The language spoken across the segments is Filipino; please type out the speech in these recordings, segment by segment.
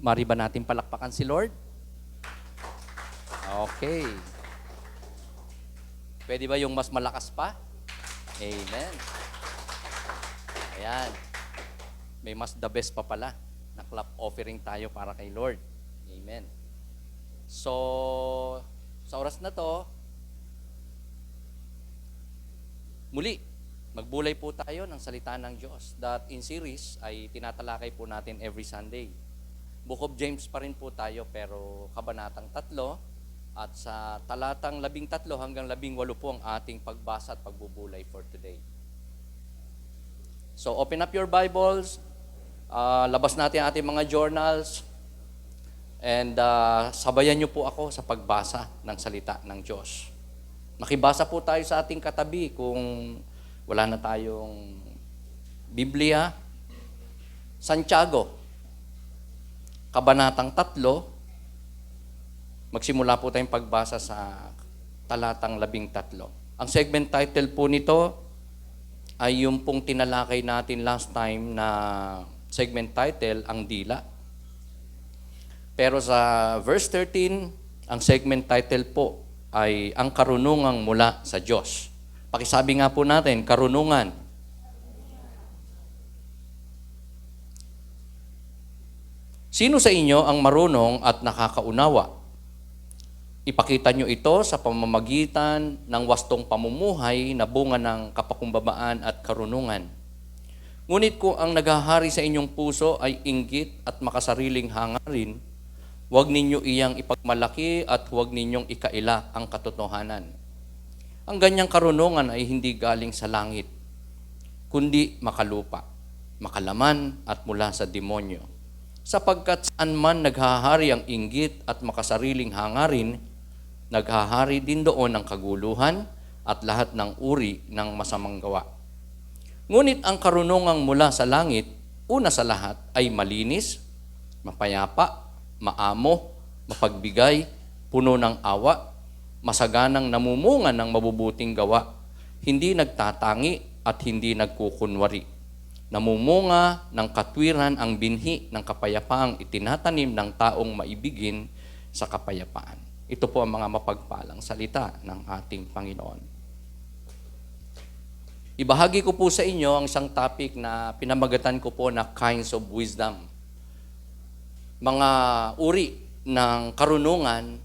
Mari ba natin palakpakan si Lord? Okay. Pwede ba yung mas malakas pa? Amen. Ayan. May mas the best pa pala na clap offering tayo para kay Lord. Amen. So, sa oras na to, muli, magbulay po tayo ng salita ng Diyos that in series ay tinatalakay po natin every Sunday. Book of James pa rin po tayo pero kabanatang 3 at sa talatang 13 hanggang 18 po ang ating pagbasa at pagbubulay for today. So open up your Bibles, labas natin ang ating mga journals, and sabayan niyo po ako sa pagbasa ng salita ng Diyos. Makibasa po tayo sa ating katabi kung wala na tayong Biblia. Santiago, kabanatang 3, magsimula po tayong pagbasa sa talatang 13. Ang segment title po nito ay yung pong tinalakay natin last time na segment title, ang dila. Pero sa verse 13, ang segment title po ay ang karunungang mula sa Diyos. Pakisabi nga po natin, karunungan. Sino sa inyo ang marunong at nakakaunawa? Ipakita nyo ito sa pamamagitan ng wastong pamumuhay na bunga ng kapakumbabaan at karunungan. Ngunit kung ang naghahari sa inyong puso ay inggit at makasariling hangarin, huwag ninyo iyang ipagmalaki at huwag ninyong ikaila ang katotohanan. Ang ganyang karunungan ay hindi galing sa langit, kundi makalupa, makalaman at mula sa demonyo. Sapagkat saan man naghahari ang inggit at makasariling hangarin, naghahari din doon ang kaguluhan at lahat ng uri ng masamang gawa. Ngunit ang karunungang mula sa langit, una sa lahat ay malinis, mapayapa, maamo, mapagbigay, puno ng awa, masaganang namumunga ng mabubuting gawa, hindi nagtatangi at hindi nagkukunwari. Namumunga ng katwiran ang binhi ng kapayapaang itinatanim ng taong maibigin sa kapayapaan. Ito po ang mga mapagpalang salita ng ating Panginoon. Ibahagi ko po sa inyo ang isang topic na pinamagatan ko po na kinds of wisdom. Mga uri ng karunungan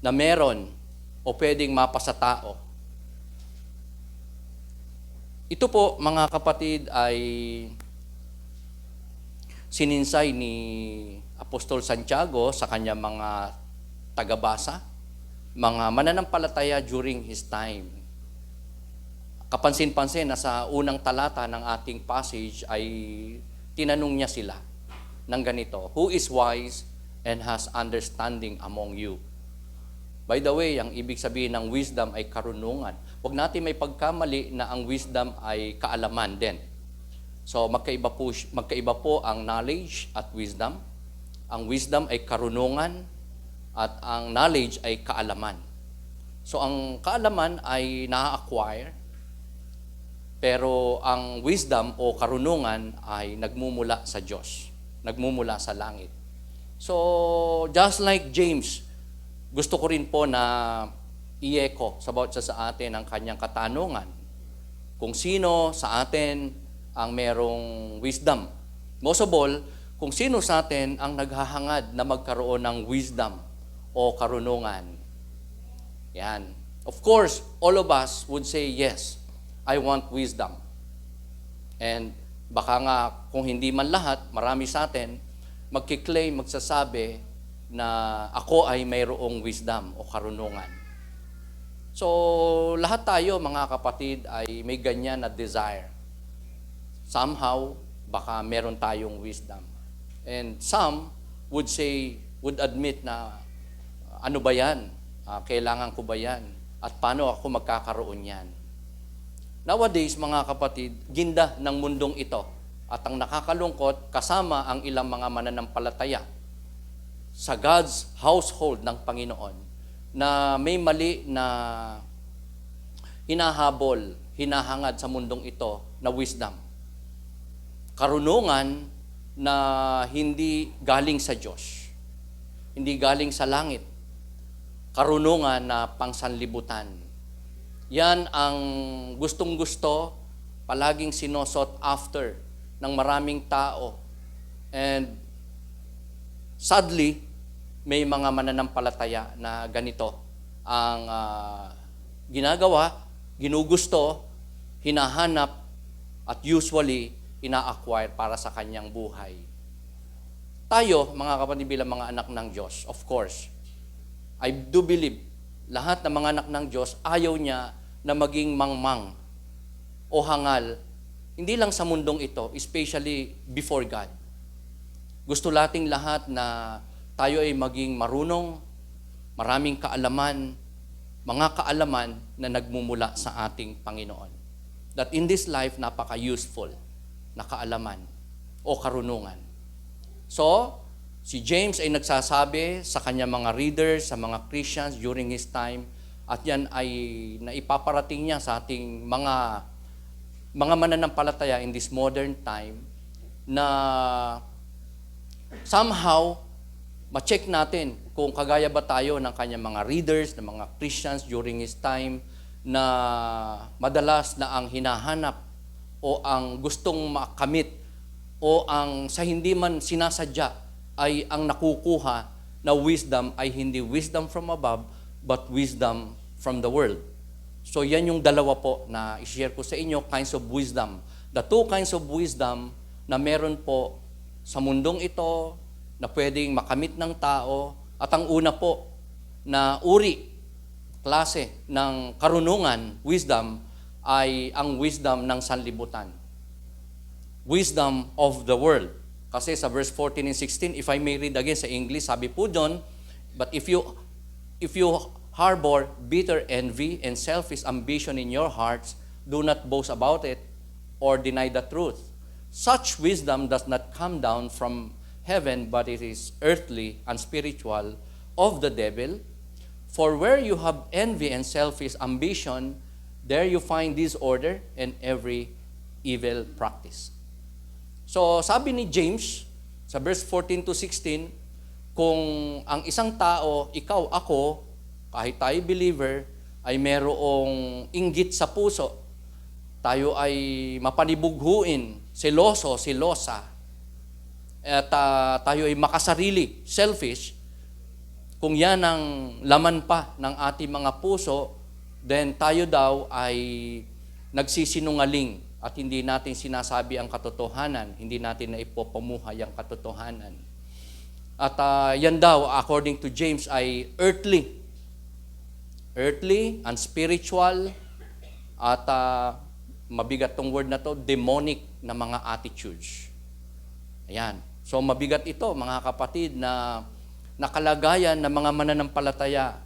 na meron o pwedeng mapasa tao. Ito po, mga kapatid, ay sininsay ni Apostol Santiago sa kanyang mga tagabasa, mga mananampalataya during his time. Kapansin-pansin na sa unang talata ng ating passage ay tinanong niya sila ng ganito, "Who is wise and has understanding among you?" By the way, ang ibig sabihin ng wisdom ay karunungan. Huwag natin may pagkamali na ang wisdom ay kaalaman din. So magkaiba po ang knowledge at wisdom. Ang wisdom ay karunungan at ang knowledge ay kaalaman. So ang kaalaman ay na-acquire, pero ang wisdom o karunungan ay nagmumula sa Diyos, nagmumula sa langit. So just like James, gusto ko rin po na i-echo sa bawat sa atin ang kanyang katanungan. Kung sino sa atin ang merong wisdom. Most of all, kung sino sa atin ang naghahangad na magkaroon ng wisdom o karunungan. Yan. Of course, all of us would say, yes, I want wisdom. And baka nga, kung hindi man lahat, marami sa atin, magkiklaim, magsasabi, na ako ay mayroong wisdom o karunungan. So, lahat tayo, mga kapatid, ay may ganyan na desire. Somehow, baka meron tayong wisdom. And some would say, would admit na, ano ba yan? Kailangan ko ba yan? At paano ako magkakaroon yan? Nowadays, mga kapatid, ginda ng mundong ito at ang nakakalungkot, kasama ang ilang mga mananampalataya sa God's household ng Panginoon na may mali na hinahangad sa mundong ito na wisdom. Karunungan na hindi galing sa Diyos. Hindi galing sa langit. Karunungan na pangsanlibutan. Yan ang gustong-gusto, palaging sinosought after ng maraming tao. And sadly, may mga mananampalataya na ganito ang ginagawa, ginugusto, hinahanap, at usually, ina-acquire para sa kanyang buhay. Tayo, mga kapatid, bilang mga anak ng Diyos, of course, I do believe, lahat ng mga anak ng Diyos, ayaw niya na maging mangmang o hangal, hindi lang sa mundong ito, especially before God. Gusto nating lahat na tayo ay maging marunong, maraming kaalaman, mga kaalaman na nagmumula sa ating Panginoon. That in this life, napaka-useful na kaalaman o karunungan. So, si James ay nagsasabi sa kanya mga readers, sa mga Christians during his time, at yan ay naipaparating niya sa ating mga mananampalataya in this modern time na somehow ma-check natin kung kagaya ba tayo ng kanyang mga readers, ng mga Christians during his time na madalas na ang hinahanap o ang gustong makamit o ang sa hindi man sinasadya ay ang nakukuha na wisdom ay hindi wisdom from above but wisdom from the world. So yan yung dalawa po na i-share ko sa inyo, kinds of wisdom. The two kinds of wisdom na meron po sa mundong ito na pwedeng makamit ng tao. At ang una po na uri, klase ng karunungan, wisdom, ay ang wisdom ng sanlibutan. Wisdom of the world. Kasi sa verse 14 and 16, if I may read again sa English, sabi po doon, but if you harbor bitter envy and selfish ambition in your hearts, do not boast about it or deny the truth. Such wisdom does not come down from heaven, but it is earthly and spiritual, of the devil. For where you have envy and selfish ambition, there you find disorder and every evil practice. So, sabi ni James, sa verse 14 to 16, kung ang isang tao, ikaw, ako, kahit tayo believer, ay merong inggit sa puso, tayo ay mapanibughuin, seloso, selosa, at tayo ay makasarili, selfish, kung yan ang laman pa ng ating mga puso, then tayo daw ay nagsisinungaling at hindi natin sinasabi ang katotohanan, hindi natin na ipopamuhay ang katotohanan. At yan daw, according to James, ay earthly and spiritual, at mabigat tong word na to, demonic na mga attitudes. Ayan. So mabigat ito, mga kapatid, na nakalagayan ng mga mananampalataya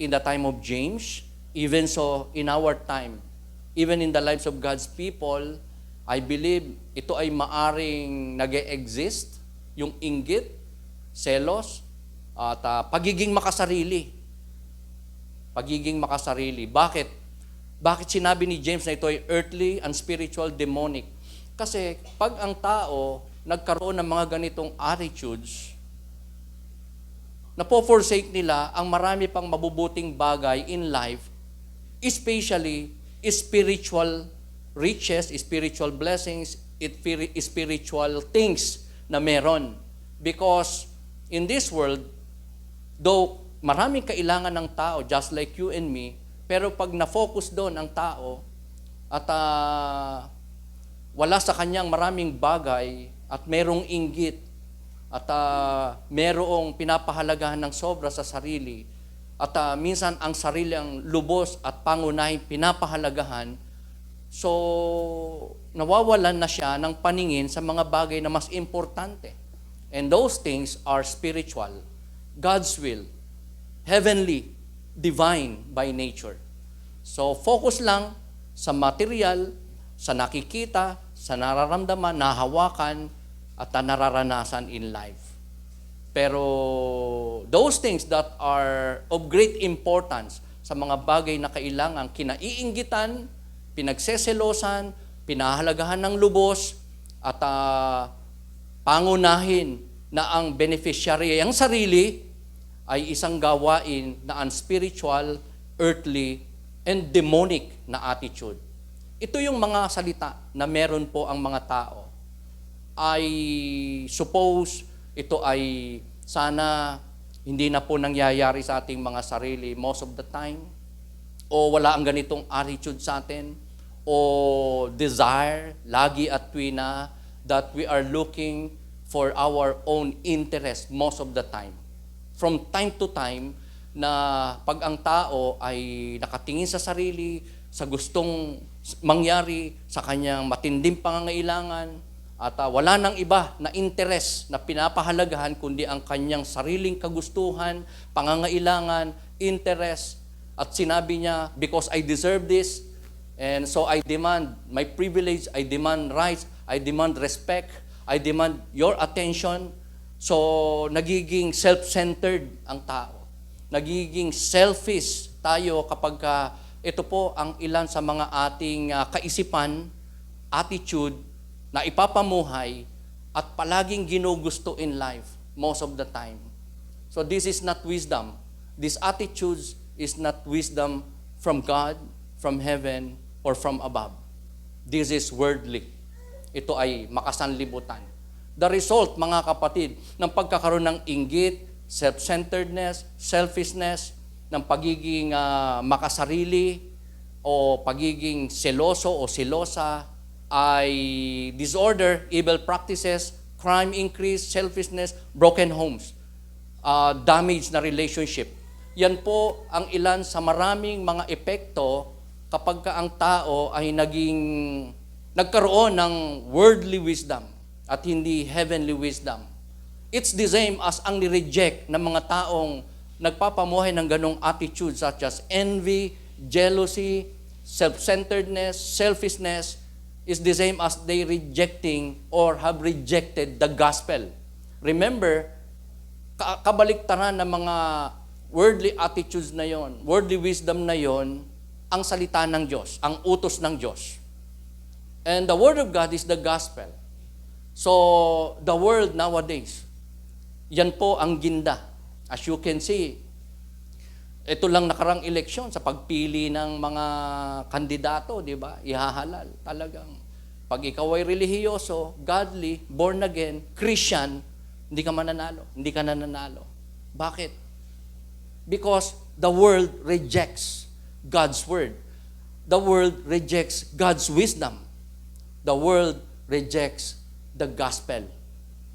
in the time of James, even so in our time, even in the lives of God's people, I believe ito ay maaring nag-e-exist, yung inggit, selos, at pagiging makasarili. Pagiging makasarili. Bakit? Bakit sinabi ni James na ito ay earthly and spiritual demonic? Kasi pag ang tao nagkaroon ng mga ganitong attitudes, napo-forsake nila ang marami pang mabubuting bagay in life, especially spiritual riches, spiritual blessings, spiritual things na meron. Because in this world, though maraming kailangan ng tao, just like you and me, pero pag na-focus doon ang tao at wala sa kanyang maraming bagay at merong inggit at merong pinapahalagahan ng sobra sa sarili at minsan ang sarili ang lubos at pangunahin pinapahalagahan, so nawawalan na siya ng paningin sa mga bagay na mas importante. And those things are spiritual, God's will, heavenly, divine by nature. So focus lang sa material, sa nakikita, sa nararamdaman, nahawakan, at nararanasan in life. Pero those things that are of great importance, sa mga bagay na kailangan kinaiinggitan, pinagseselosan, pinahalagahan ng lubos, at pangunahin na ang beneficiary, ang sarili, ay isang gawain na unspiritual, earthly, and demonic na attitude. Ito yung mga salita na meron po ang mga tao. I suppose ito ay sana hindi na po nangyayari sa ating mga sarili most of the time, o wala ang ganitong attitude sa atin, o desire, lagi at tuwina, that we are looking for our own interest most of the time. From time to time, na pag ang tao ay nakatingin sa sarili, sa gustong mangyari, sa kanyang matinding pangangailangan, at wala nang iba na interest na pinapahalagahan kundi ang kanyang sariling kagustuhan, pangangailangan, interest, at sinabi niya, because I deserve this, and so I demand my privilege, I demand rights, I demand respect, I demand your attention. So, nagiging self-centered ang tao. Nagiging selfish tayo kapag ito po ang ilan sa mga ating kaisipan, attitude, na ipapamuhay at palaging ginugusto in life most of the time. So, this is not wisdom. This attitude is not wisdom from God, from heaven, or from above. This is worldly. Ito ay makasanlibutan. The result, mga kapatid, ng pagkakaroon ng inggit, self-centeredness, selfishness, ng pagiging makasarili, o pagiging seloso o selosa, ay disorder, evil practices, crime increase, selfishness, broken homes, damaged na relationship. Yan po ang ilan sa maraming mga epekto kapag ang tao ay nagkaroon ng worldly wisdom at hindi heavenly wisdom. It's the same as ang nireject ng mga taong nagpapamuhay ng ganong attitude such as envy, jealousy, self-centeredness, selfishness, is the same as they rejecting or have rejected the gospel. Remember, kabaliktaran ng mga worldly attitudes na yon, worldly wisdom na yon, ang salita ng Diyos, ang utos ng Diyos. And the Word of God is the gospel. So, the world nowadays, yan po ang ginda. As you can see, ito lang nakarang eleksyon sa pagpili ng mga kandidato, di ba? Ihahalal. Talagang, pag ikaw ay relihiyoso, godly, born again, Christian, hindi ka mananalo. Hindi ka nananalo. Bakit? Because the world rejects God's word. The world rejects God's wisdom. The world rejects the gospel,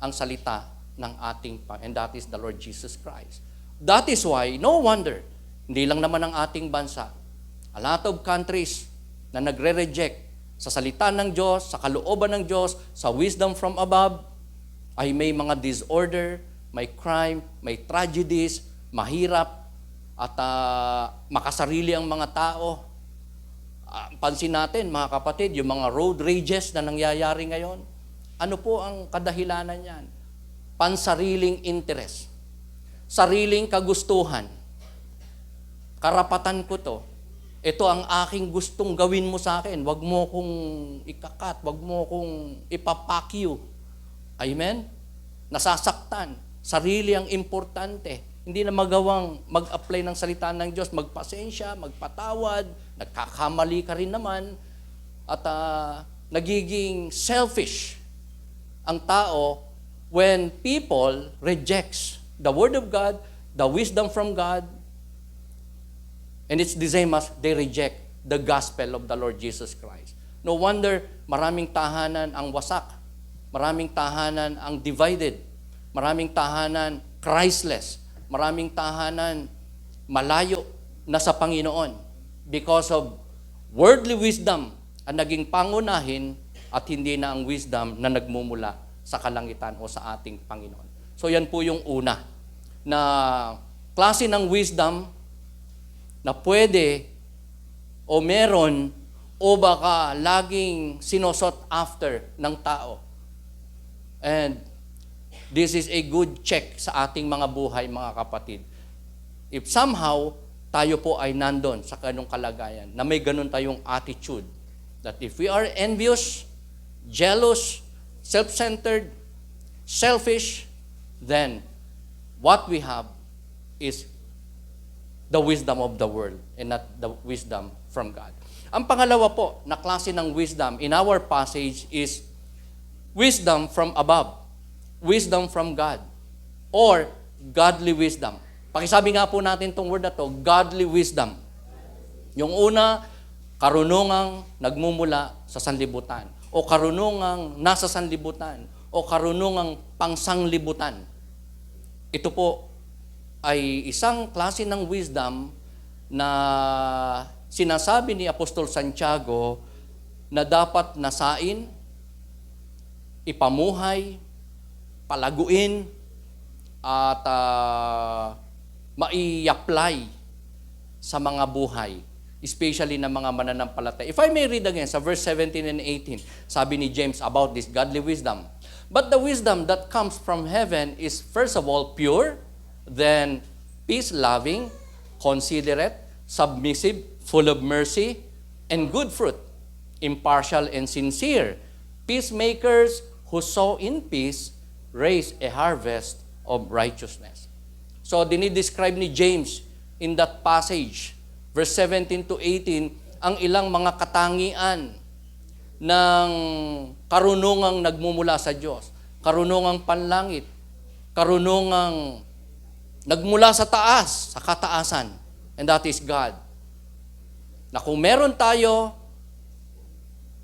ang salita ng ating Panginoon, and that is the Lord Jesus Christ. That is why, no wonder, hindi lang naman ang ating bansa, a lot of countries na nagre-reject sa salita ng Diyos, sa kalooban ng Diyos, sa wisdom from above, ay may mga disorder, may crime, may tragedies, mahirap, at makasarili ang mga tao. Pansin natin, mga kapatid, yung mga road rages na nangyayari ngayon, ano po ang kadahilanan niyan? Pansariling interest. Sariling kagustuhan. Karapatan ko to. Ito ang aking gustong gawin mo sa akin. Huwag mo kong ikakat. Huwag mo kong ipapakyu. Amen? Nasasaktan. Sarili ang importante. Hindi na magawang mag-apply ng salita ng Diyos. Magpasensya, magpatawad. Nagkakamali ka rin naman. At nagiging selfish ang tao when people rejects the Word of God, the wisdom from God, and it's the same as they reject the gospel of the Lord Jesus Christ. No wonder maraming tahanan ang wasak, maraming tahanan ang divided, maraming tahanan Christless, maraming tahanan malayo na sa Panginoon because of worldly wisdom ang naging pangunahin at hindi na ang wisdom na nagmumula sa kalangitan o sa ating Panginoon. So yan po yung una na klase ng wisdom na pwede o meron o baka laging sinosot after ng tao. And this is a good check sa ating mga buhay, mga kapatid. If somehow tayo po ay nandun sa ganung kalagayan, na may ganun tayong attitude, that if we are envious, jealous, self-centered, selfish, then what we have is the wisdom of the world and not the wisdom from God. Ang pangalawa po na klase ng wisdom in our passage is wisdom from above, wisdom from God, or godly wisdom. Pakisabi nga po natin itong word na to, godly wisdom. Yung una, karunungang nagmumula sa sanlibutan, o karunungang nasa sanlibutan, o karunungang pangsanglibutan. Ito po ay isang klase ng wisdom na sinasabi ni Apostol Santiago na dapat nasain, ipamuhay, palaguin, at mai-apply sa mga buhay, especially ng mga mananampalataya. If I may read again sa verse 17 and 18, sabi ni James about this godly wisdom. But the wisdom that comes from heaven is first of all pure, then peace-loving, considerate, submissive, full of mercy, and good fruit, impartial and sincere. Peacemakers who sow in peace raise a harvest of righteousness. So, dinidescribe ni James in that passage, verse 17 to 18, ang ilang mga katangian ng karunungang nagmumula sa Diyos, karunungang panlangit, karunungang nagmula sa taas, sa kataasan, and that is God. Na kung meron tayo,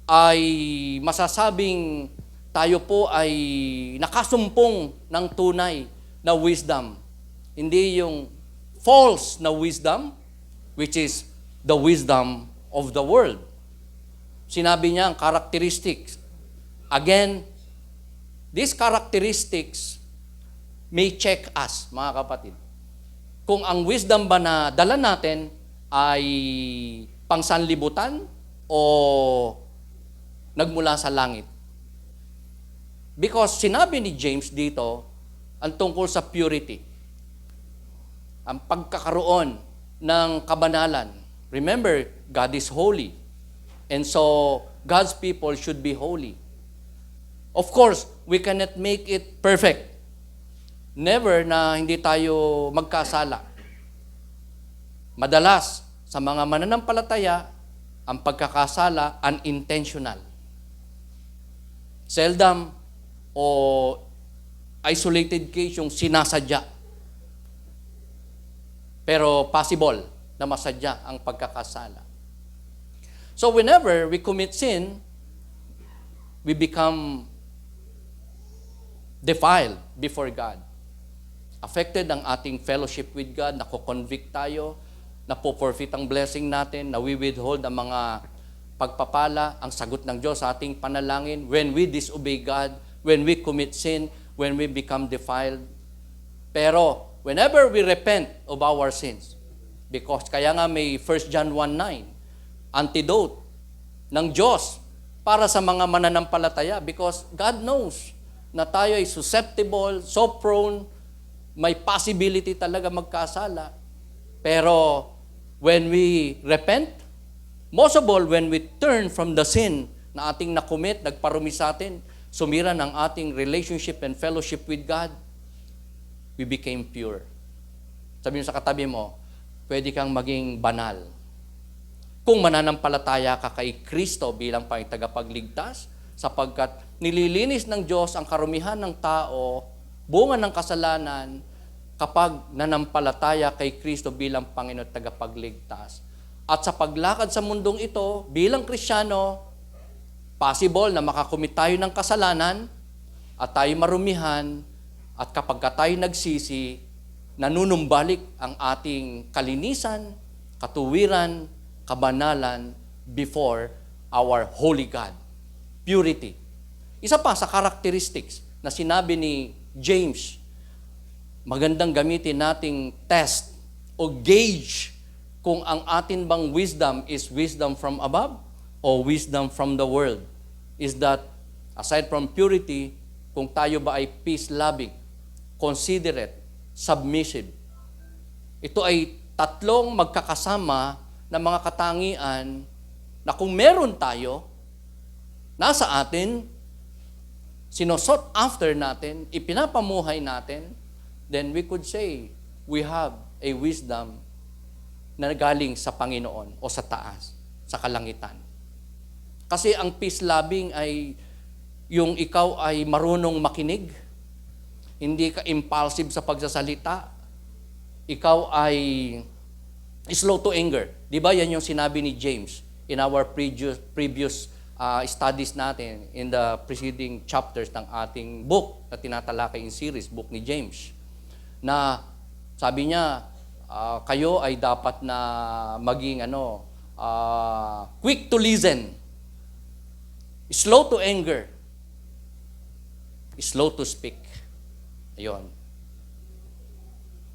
ay masasabing tayo po ay nakasumpong ng tunay na wisdom. Hindi yung false na wisdom, which is the wisdom of the world. Sinabi niya ang characteristics. Again, these characteristics may check us, mga kapatid. Kung ang wisdom ba na dala natin ay pangsanlibutan o nagmula sa langit. Because sinabi ni James dito ang tungkol sa purity. Ang pagkakaroon ng kabanalan. Remember, God is holy. And so, God's people should be holy. Of course, we cannot make it perfect. Never na hindi tayo magkasala. Madalas, sa mga mananampalataya, ang pagkakasala unintentional. Seldom o isolated case yung sinasadya. Pero possible na masadya ang pagkakasala. So whenever we commit sin, we become defiled before God. Affected ang ating fellowship with God, nako-convict tayo, napo-forfeit ang blessing natin, nawi-withhold ang mga pagpapala, ang sagot ng Diyos sa ating panalangin when we disobey God, when we commit sin, when we become defiled. Pero whenever we repent of our sins, because kaya nga may 1 John 1:9, antidote ng Diyos para sa mga mananampalataya because God knows na tayo ay susceptible, so prone, may possibility talaga magkasala. Pero when we repent, most of all, when we turn from the sin na ating nakumit, nagparumi sa atin, sumira ng ating relationship and fellowship with God, we became pure. Sabi mo sa katabi mo, pwede kang maging banal. Kung mananampalataya ka kay Kristo bilang tagapagligtas, sapagkat nililinis ng Diyos ang karumihan ng tao, bunga ng kasalanan, kapag nanampalataya kay Kristo bilang Panginoon at tagapagligtas. At sa paglakad sa mundong ito, bilang Kristiyano, possible na makakumit tayo ng kasalanan at tayo marumihan at kapag tayo nagsisi, nanunumbalik ang ating kalinisan, katuwiran, kabanalan before our holy God. Purity. Isa pa sa characteristics na sinabi ni James, magandang gamitin nating test o gauge kung ang atin bang wisdom is wisdom from above o wisdom from the world. Is that, aside from purity, kung tayo ba ay peace-loving, considerate, submissive. Ito ay tatlong magkakasama na mga katangian na kung meron tayo, nasa atin, sinosought after natin, ipinapamuhay natin, then we could say we have a wisdom na galing sa Panginoon o sa taas, sa kalangitan. Kasi ang peace-loving ay yung ikaw ay marunong makinig, hindi ka impulsive sa pagsasalita, ikaw ay slow to anger. Di ba yan yung sinabi ni James in our previous studies natin in the preceding chapters ng ating book na tinatalakay in series, book ni James. Na sabi niya, kayo ay dapat na maging quick to listen, slow to anger, slow to speak. Ayun.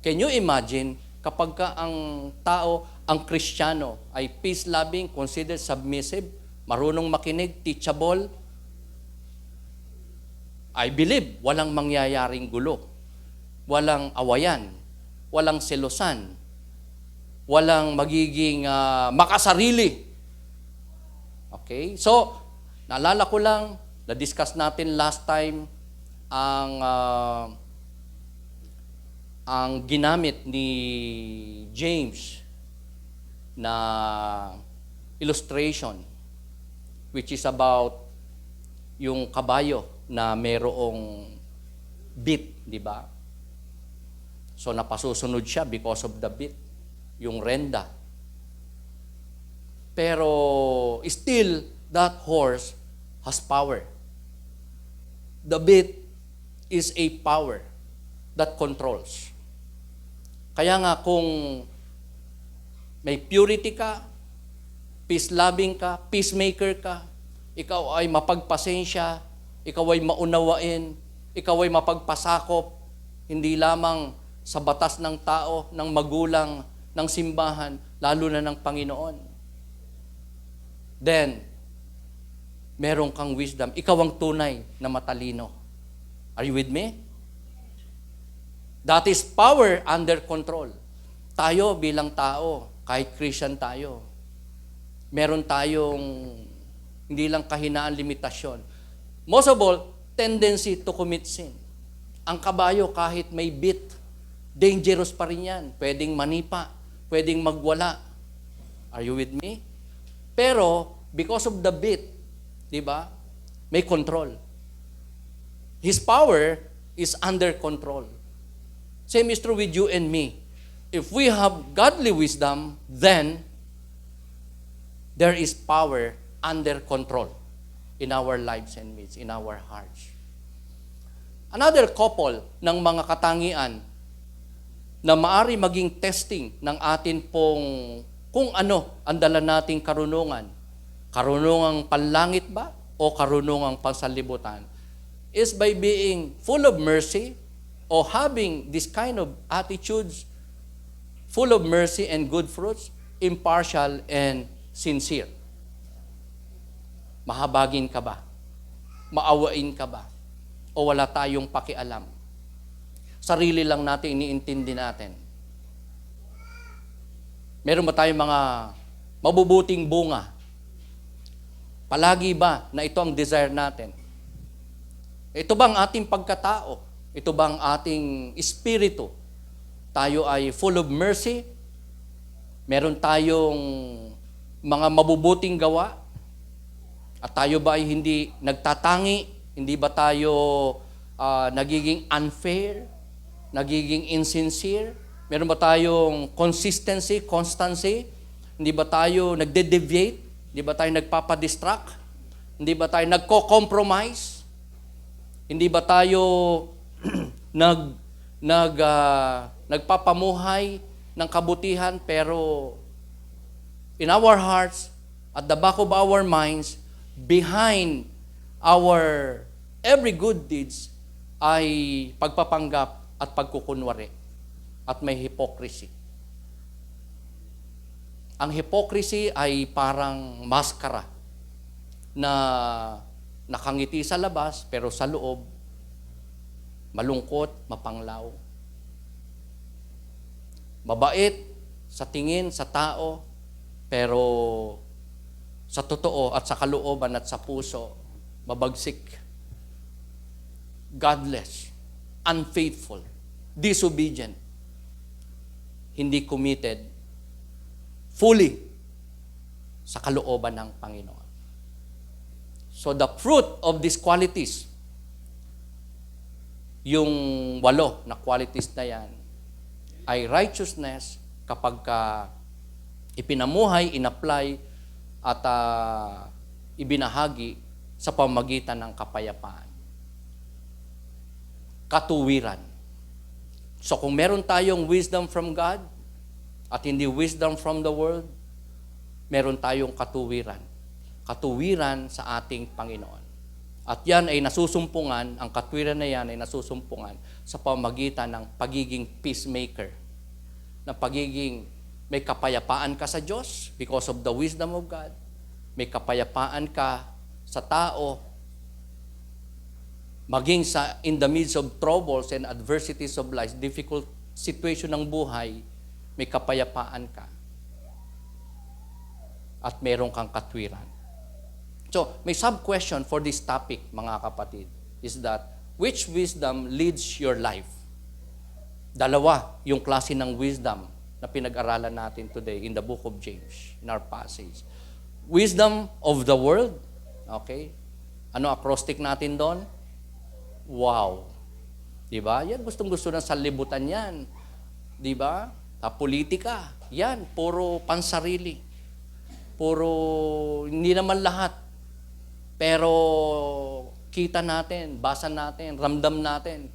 Can you imagine kapag ka ang tao, ang Kristiyano ay peace-loving, considered submissive, marunong makinig, teachable, I believe walang mangyayaring gulo, walang awayan, walang selosan, walang magiging makasarili. Okay? So, naalala ko lang, na-discuss natin last time ang ginamit ni James na illustration, which is about yung kabayo na merong bit, di ba? So napasusunod siya because of the bit, yung renda. Pero still, that horse has power. The bit is a power that controls. Kaya nga kung may purity ka, peace-loving ka, peacemaker ka, ikaw ay mapagpasensya, ikaw ay maunawain, ikaw ay mapagpasakop, hindi lamang sa batas ng tao, ng magulang, ng simbahan, lalo na ng Panginoon. Then, meron kang wisdom. Ikaw ang tunay na matalino. Are you with me? That is power under control. Tayo bilang tao, kahit Christian tayo, meron tayong hindi lang kahinaan, limitasyon. Most of all, tendency to commit sin. Ang kabayo kahit may bit, dangerous pa rin yan. Pwedeng manipa, pwedeng magwala. Are you with me? Pero, because of the bit, di ba, may control. His power is under control. Same is true with you and me. If we have godly wisdom, then there is power under control in our lives and midst, in our hearts. Another couple ng mga katangian na maari maging testing ng atin pong kung ano ang dala nating karunungan. Karunungang panlangit ba o karunungang pansanlibutan? Is by being full of mercy o having this kind of attitudes, full of mercy and good fruits, impartial and sincere. Mahabagin ka ba? Maawain ka ba? O wala tayong pakialam? Sarili lang natin iniintindi natin. Meron ba tayong mga mabubuting bunga? Palagi ba na ito ang desire natin? Ito bang ating pagkatao? Ito bang ating espiritu? Tayo ay full of mercy? Meron tayong mga mabubuting gawa? At tayo ba ay hindi nagtatangi? Hindi ba tayo nagiging unfair? Nagiging insincere? Meron ba tayong consistency, constancy? Hindi ba tayo nagde-deviate? Hindi ba tayo nagpapadistract? Hindi ba tayo nagko-compromise? Hindi ba tayo nagpapamuhay ng kabutihan pero in our hearts, at the back of our minds, behind our every good deeds ay pagpapanggap at pagkukunwari at may hypocrisy. Ang hypocrisy ay parang maskara na nakangiti sa labas pero sa loob malungkot, mapanglaw. Mabait sa tingin sa tao pero sa totoo at sa kalooban at sa puso mabagsik. godless, unfaithful, disobedient, hindi committed fully sa kalooban ng Panginoon. So the fruit of these qualities, yung 8 na qualities na yan, ay righteousness kapag ipinamuhay, inapply, at ibinahagi sa pamagitan ng kapayapaan. Katuwiran. So kung meron tayong wisdom from God at hindi wisdom from the world, meron tayong katuwiran. Katuwiran sa ating Panginoon. At yan ay nasusumpungan, ang katuwiran na yan ay nasusumpungan sa pamagitan ng pagiging peacemaker. Na pagiging may kapayapaan ka sa Diyos because of the wisdom of God. May kapayapaan ka sa tao, maging in the midst of troubles and adversities of life, difficult situation ng buhay, may kapayapaan ka. At meron kang katwiran. So, may sub-question for this topic, mga kapatid, is that, which wisdom leads your life? 2 yung klase ng wisdom na pinag-aralan natin today in the book of James, in our passage. Wisdom of the world. Okay? Ano acrostic natin doon? Wow. Diba? Yan, gustong-gusto ng sanlibutan yan. Diba? Politika. Yan, puro pansarili. Puro, hindi naman lahat. Pero, kita natin, basa natin, ramdam natin.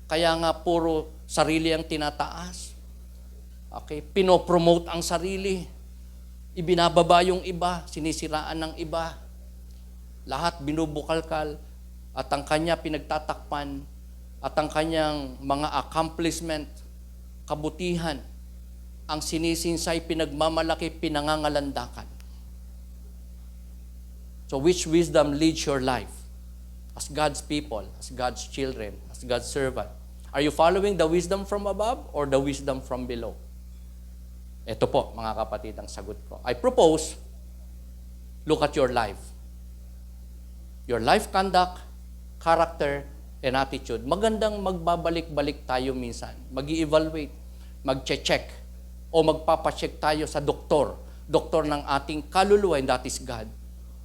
Kaya nga, puro sarili ang tinataas. Okay? Pinopromote ang sarili. Ibinababa yung iba, sinisiraan ng iba. Lahat binubukalkal at ang kanya pinagtatakpan at ang kanyang mga accomplishment, kabutihan, ang sinisinsay, pinagmamalaki, pinangangalandakan. So which wisdom leads your life? As God's people, as God's children, as God's servant. Are you following the wisdom from above or the wisdom from below? Ito po, mga kapatid, ang sagot ko. I propose, look at your life. Your life conduct, character, and attitude. Magandang magbabalik-balik tayo minsan. Mag-i-evaluate, mag-check, o magpapacheck tayo sa doktor. Doktor ng ating kaluluwa, and that is God.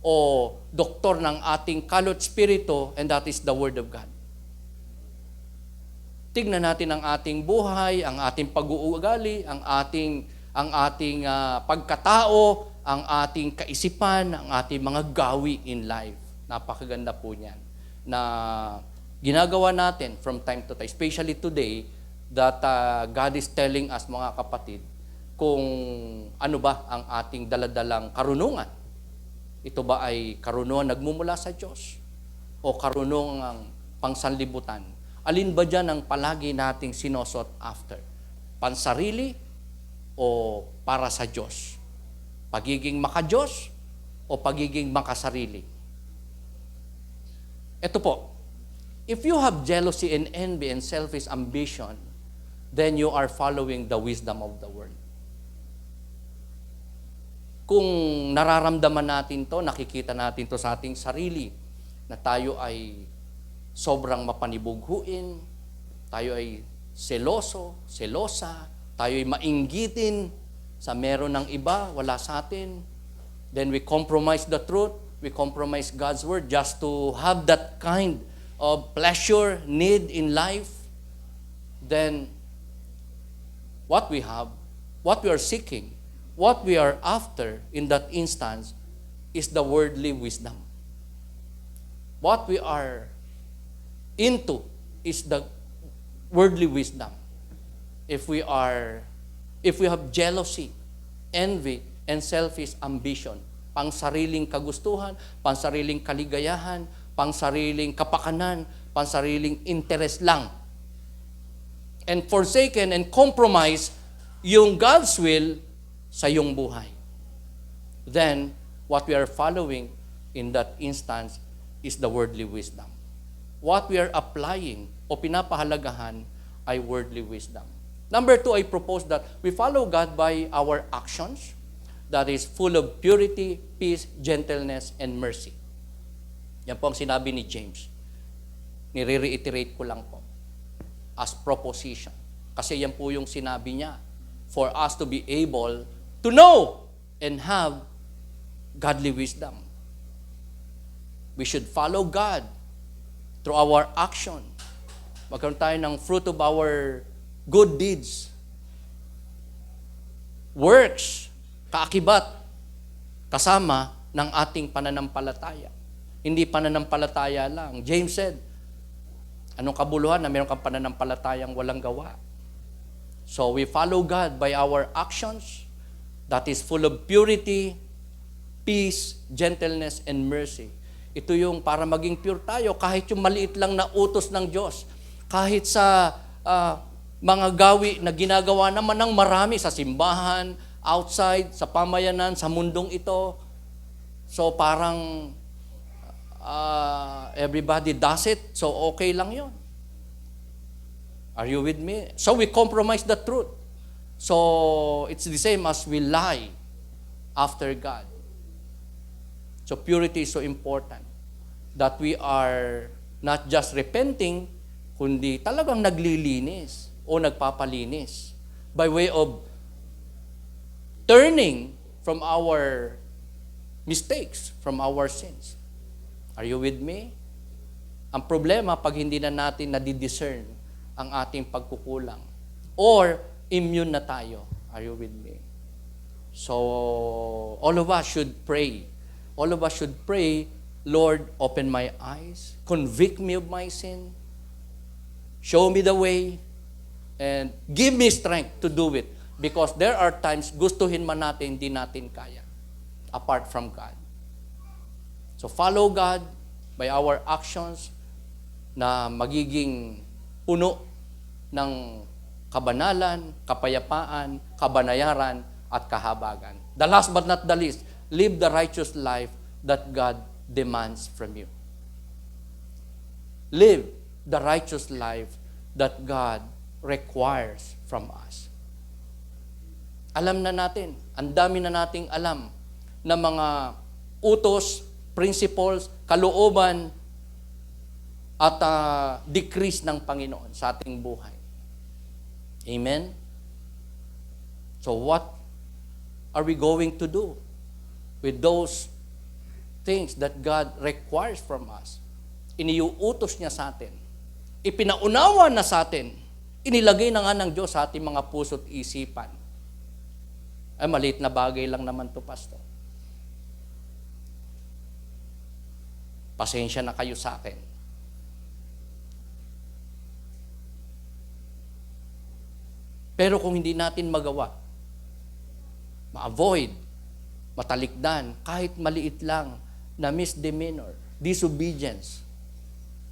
O doktor ng ating kalot spirito, and that is the Word of God. Tignan natin ang ating buhay, ang ating pag-uugali, ang ating pagkatao, ang ating kaisipan, ang ating mga gawi in life. Napakaganda po niyan na ginagawa natin from time to time, especially today, that God is telling us, mga kapatid, kung ano ba ang ating daladalang karunungan. Ito ba ay karunungan nagmumula sa Diyos o karunungang pangsanlibutan? Alin ba dyan ang palagi nating sinosot after? Pansarili o para sa Diyos? Pagiging maka-Diyos o pagiging makasarili? Ito po, if you have jealousy and envy and selfish ambition, then you are following the wisdom of the world. Kung nararamdaman natin to, nakikita natin to sa ating sarili, na tayo ay sobrang mapanibughuin, tayo ay seloso, selosa, tayo ay mainggitin sa meron ng iba, wala sa atin, then we compromise the truth, we compromise God's word just to have that kind of pleasure, need in life, then what we have, what we are seeking, what we are after in that instance is the worldly wisdom. What we are into is the worldly wisdom. If we have jealousy, envy, and selfish ambition, pangsariling kagustuhan, pangsariling kaligayahan, pangsariling kapakanan, pangsariling interest lang, and forsaken and compromise yung God's will sa iyong buhay, then what we are following in that instance is the worldly wisdom. What we are applying o pinapahalagahan ay worldly wisdom. Number 2, I propose that we follow God by our actions that is full of purity, peace, gentleness, and mercy. Yan po ang sinabi ni James. Nire-reiterate ko lang po as proposition. Kasi yan po yung sinabi niya. For us to be able to know and have godly wisdom. We should follow God through our action. Magkaroon tayo ng fruit of our good deeds. Works, kaakibat, kasama ng ating pananampalataya. Hindi pananampalataya lang. James said, anong kabuluhan na meron kang pananampalatayang walang gawa? So we follow God by our actions that is full of purity, peace, gentleness, and mercy. Ito yung para maging pure tayo kahit yung maliit lang na utos ng Diyos. Kahit sa mga gawi na ginagawa naman ng marami sa simbahan, outside, sa pamayanan, sa mundong ito. So parang everybody does it, so okay lang yon. Are you with me? So we compromise the truth. So it's the same as we lie after God. So purity is so important that we are not just repenting, kundi talagang naglilinis o nagpapalinis by way of turning from our mistakes, from our sins. Are you with me? Ang problema pag hindi na natin nadidiscern ang ating pagkukulang or immune na tayo. Are you with me? So all of us should pray. All of us should pray, Lord, open my eyes, convict me of my sin, show me the way, and give me strength to do it. Because there are times gustuhin man natin, hindi natin kaya, apart from God. So follow God by our actions na magiging puno ng kabanalan, kapayapaan, kabanayaran, at kahabagan. The last but not the least, live the righteous life that God demands from you. Live the righteous life that God requires from us. Alam na natin, ang dami na nating alam na mga utos, principles, kalooban, at decrees ng Panginoon sa ating buhay. Amen? So what are we going to do with those things that God requires from us? Iniuutos niya sa atin. Ipinaunawa na sa atin. Inilagay na nga ng Diyos sa ating mga puso't isipan. Ay, maliit na bagay lang naman to, Pastor. Pasensya na kayo sa akin. Pero kung hindi natin magawa, ma-avoid, matalikdan, kahit maliit lang na misdemeanor, disobedience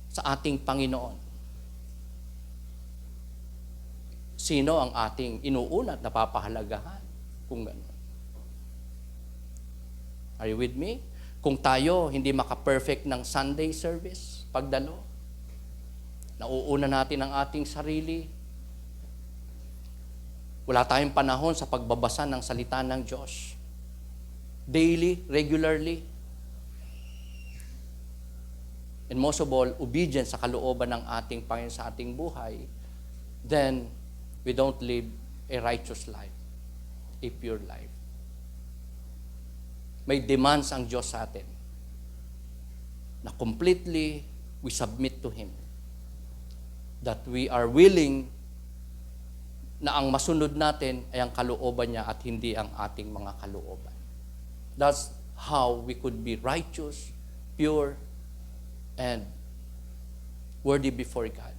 sa ating Panginoon. Sino ang ating inuuna at napapahalagahan? Kung gano'n. Are you with me? Kung tayo hindi maka-perfect ng Sunday service, pagdalo, nauuna natin ang ating sarili, wala tayong panahon sa pagbabasa ng salita ng Diyos. Daily, regularly. And most of all, obedience sa kalooban ng ating Panginoon sa ating buhay, then we don't live a righteous life, a pure life. May demands ang Diyos sa atin na completely we submit to Him. That we are willing na ang masunod natin ay ang kalooban niya at hindi ang ating mga kalooban. That's how we could be righteous, pure, and worthy before God.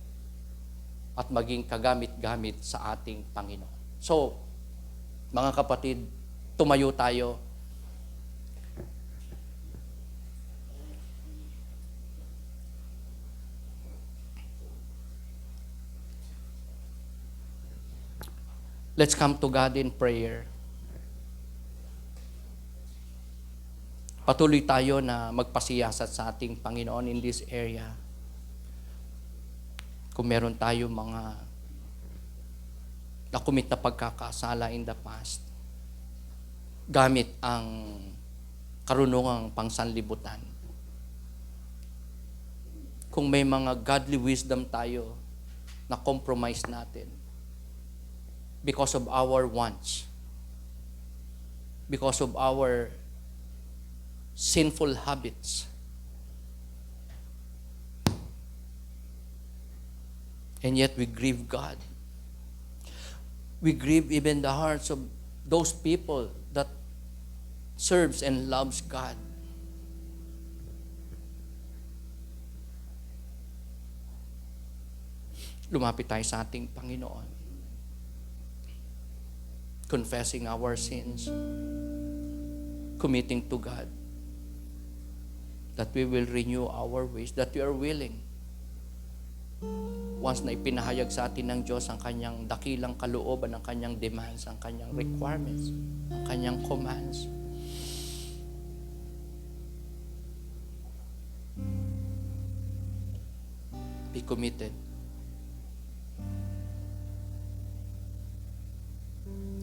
At maging kagamit-gamit sa ating Panginoon. So, mga kapatid, tumayo tayo. Let's come to God in prayer. Patuloy tayo na magpasiyasat sa ating Panginoon in this area. Kung meron tayo mga nakumit na pagkakasala in the past, gamit ang karunungang pangsanlibutan. kung may mga godly wisdom tayo na compromise natin because of our wants, because of our sinful habits. And yet we grieve God. We grieve even the hearts of those people that serves and loves God. Lumapit tayo sa ating Panginoon, confessing our sins, committing to God that we will renew our ways, that we are willing. Once na ipinahayag sa atin ng Diyos ang kanyang dakilang kalooban, ang kanyang demands, ang kanyang requirements, ang kanyang commands, be committed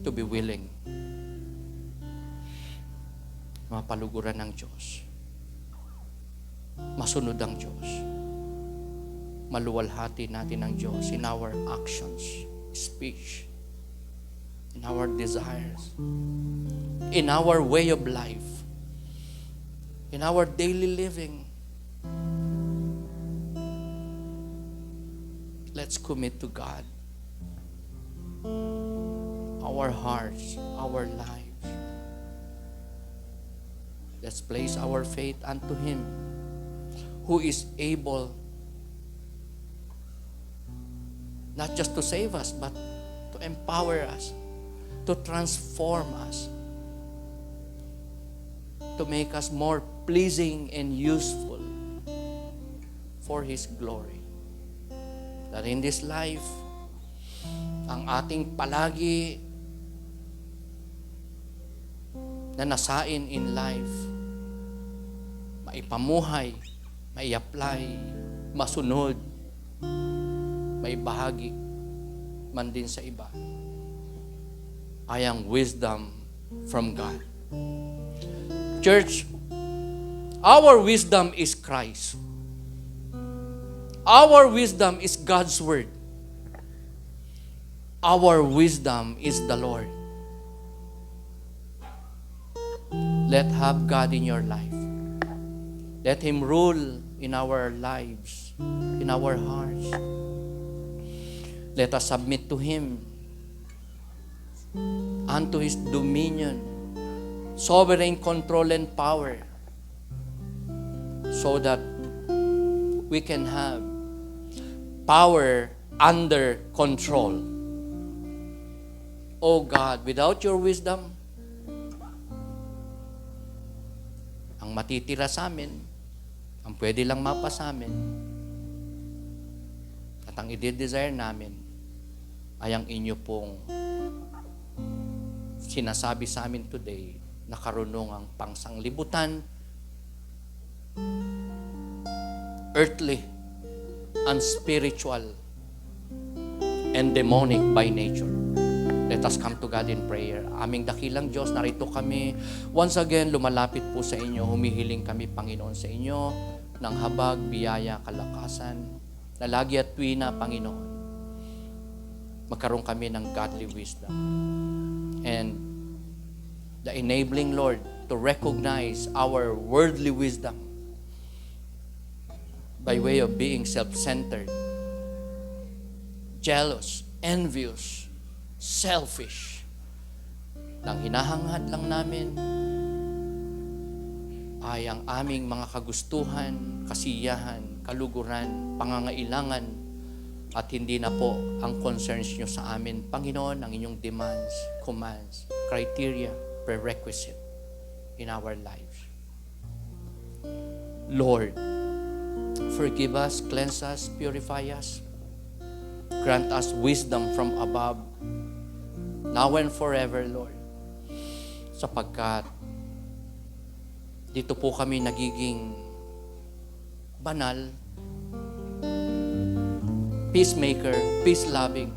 to be willing mapaluguran ng Diyos, masunod ang Diyos, maluwalhati natin ang Diyos in our actions, speech, in our desires, in our way of life, in our daily living. Let's commit to God our hearts, our lives. Let's place our faith unto Him who is able not just to save us, but to empower us, to transform us, to make us more pleasing and useful for His glory. That in this life, ang ating palagi na nasain in life, maipamuhay, mai-apply, masunod, may bahagi man din sa iba, ay ang wisdom from God. Church, our wisdom is Christ. Our wisdom is God's Word. Our wisdom is the Lord. Let have God in your life. Let Him rule in our lives, in our hearts. Let us submit to Him, unto His dominion, sovereign control and power, so that we can have power under control. Oh God, without your wisdom, ang matitira sa amin, ang pwede lang mapa sa amin, at ang i-desire namin ay ang inyo pong sinasabi sa amin today na karunungang pangsanglibutan, earthly, and spiritual, and demonic by nature. Let us come to God in prayer. Aming dakilang Diyos, narito kami. Once again, lumalapit po sa inyo. Humihiling kami, Panginoon, sa inyo ng habag, biyaya, kalakasan, na lagi at tuwina, Panginoon. Magkaroon kami ng godly wisdom. And the enabling, Lord, to recognize our worldly wisdom by way of being self-centered, jealous, envious, selfish. Nang hinahangad lang namin ay ang aming mga kagustuhan, kasiyahan, kaluguran, pangangailangan, at hindi na po ang concerns nyo sa amin, Panginoon, ang inyong demands, commands, criteria, prerequisite in our lives. Lord, forgive us, cleanse us, purify us. Grant us wisdom from above, now and forever, Lord. Sapagkat dito po kami nagiging banal, peacemaker, peace-loving,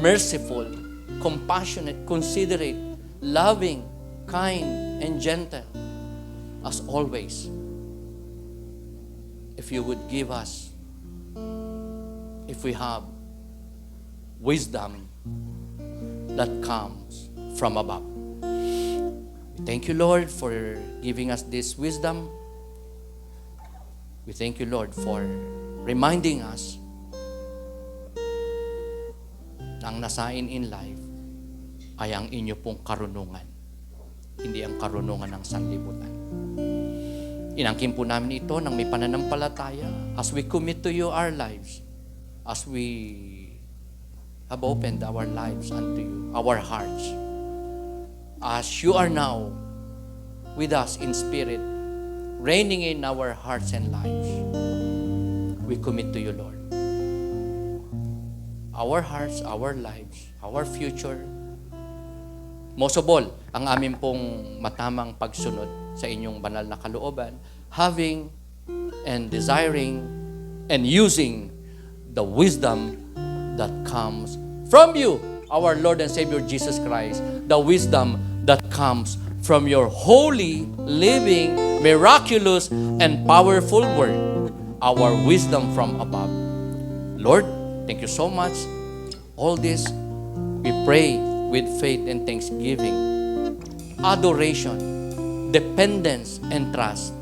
merciful, compassionate, considerate, loving, kind, and gentle, as always. if you would give us, if we have wisdom that comes from above. We thank you, Lord, for giving us this wisdom. We thank you, Lord, for reminding us na ang nasain in life ay ang inyo pong karunungan, hindi ang karunungan ng sanlibutan. Inangkin po namin ito ng may pananampalataya as we commit to you our lives, as we have opened our lives unto you, our hearts. As you are now with us in spirit, reigning in our hearts and lives, we commit to you, Lord. Our hearts, our lives, our future, most of all, ang amin pong matamang pagsunod sa inyong banal na kalooban, having and desiring and using the wisdom that comes from you, our Lord and Savior Jesus Christ, the wisdom that comes from your holy, living, miraculous, and powerful word, our wisdom from above. Lord, thank you so much. All this, we pray with faith and thanksgiving, adoration, dependence, and trust.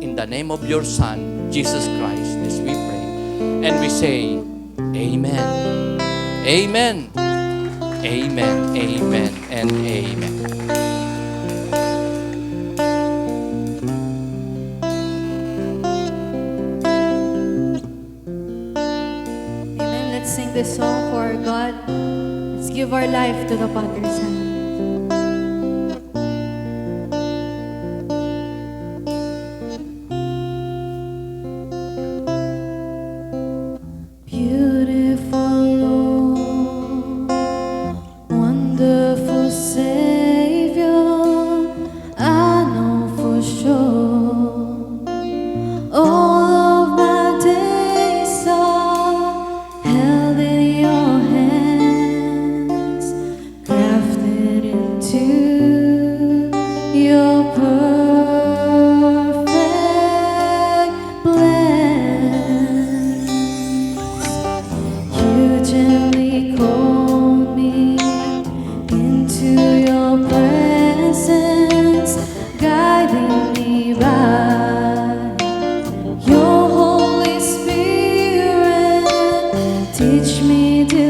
In the name of your Son, Jesus Christ, this we pray. And we say, Amen. Amen. Amen. Amen. And amen. Amen. Let's sing this song for God. Let's give our life to the Father's hand. Beautiful Lord, wonderful Savior, I know for sure all of my days are held in your hands, crafted into your perfect plan. You gently call me into your presence, guiding me by your Holy Spirit. Teach me to